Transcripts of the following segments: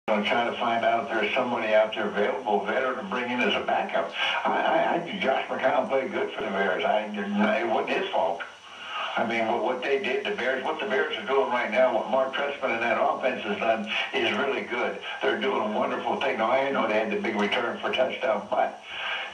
trying to find out if there's somebody out there available, veteran, to bring in as a backup. I think Josh McCown played good for the Bears. It wasn't his fault. I mean, what they did, what the Bears are doing right now, what Mark Trestman and that offense has done is really good. They're doing a wonderful thing. Now, I know they had the big return for a touchdown, but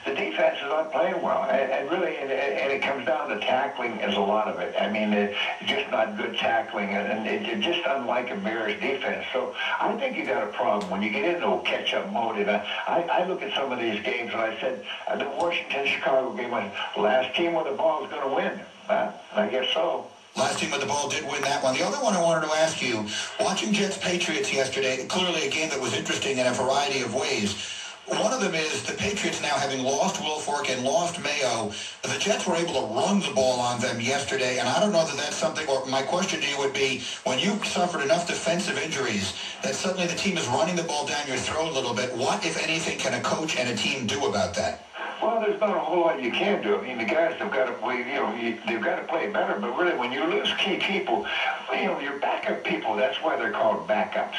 the defense is not playing well, and really, it comes down to tackling is a lot of it. I mean, it's just not good tackling, and it's just unlike a Bears defense. So I think you got a problem when you get into a catch-up mode. And I look at some of these games, and I said the Washington-Chicago game was the last team with the ball is going to win. I guess so. Last team with the ball did win that one. The other one I wanted to ask you, watching Jets-Patriots yesterday, clearly a game that was interesting in a variety of ways. One of them is the Patriots now having lost Wilfork and lost Mayo. The Jets were able to run the ball on them yesterday, and I don't know that that's something, or my question to you would be, when you've suffered enough defensive injuries that suddenly the team is running the ball down your throat a little bit, what, if anything, can a coach and a team do about that? Well, there's not a whole lot you can do. I mean, the guys have got to play, they've got to play better. But really, when you lose key people, your backup people, that's why they're called backups.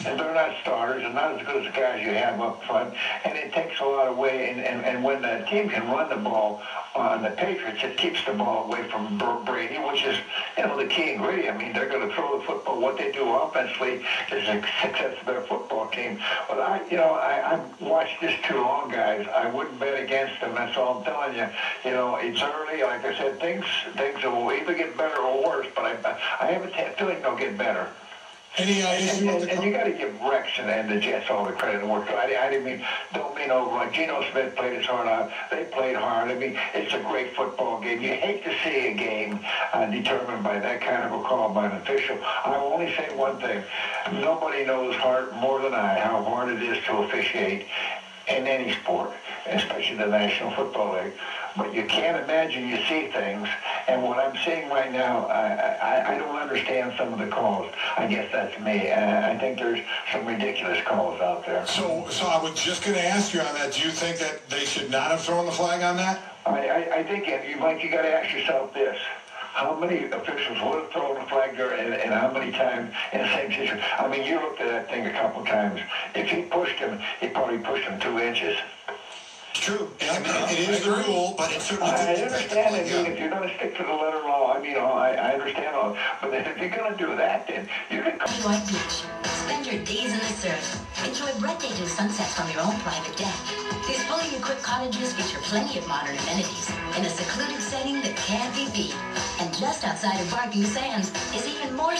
And they're not starters and not as good as the guys you have up front. And it takes a lot away. And when the team can run the ball on the Patriots, it keeps the ball away from Brady, which is, the key ingredient. I mean, they're going to throw the football. What they do offensively is a success of their football team. But I've watched this too long, guys. I wouldn't bet against them. That's all I'm telling you. It's early. Like I said, things will either get better or worse. But I have a feeling they'll get better. And you got to give Rex and the Jets all the credit and work. Don't mean over. Like Geno Smith played his heart out. They played hard. I mean, it's a great football game. You hate to see a game determined by that kind of a call by an official. I will only say one thing. Nobody knows more than I how hard it is to officiate in any sport, especially the National Football League. But you can't imagine you see things, and what I'm seeing right now, I don't understand some of the calls. I guess that's me. I think there's some ridiculous calls out there. So I was just going to ask you on that. Do you think that they should not have thrown the flag on that? I think, Mike, you got to ask yourself this. How many officials would have thrown a flag there, and how many times in the same situation? I mean, you looked at that thing a couple times. If he pushed him, he probably pushed him 2 inches. True. I mean, it is the rule, but it's certainly... I understand. If you're going to stick to the letter law, I understand all. But if you're going to do that, then you can... White Beach. Spend your days in the surf. Enjoy breathtaking sunsets from your own private deck. These fully equipped cottages feature plenty of modern amenities in a secluded setting that can't be beat. And just outside of Barking Sands is even more...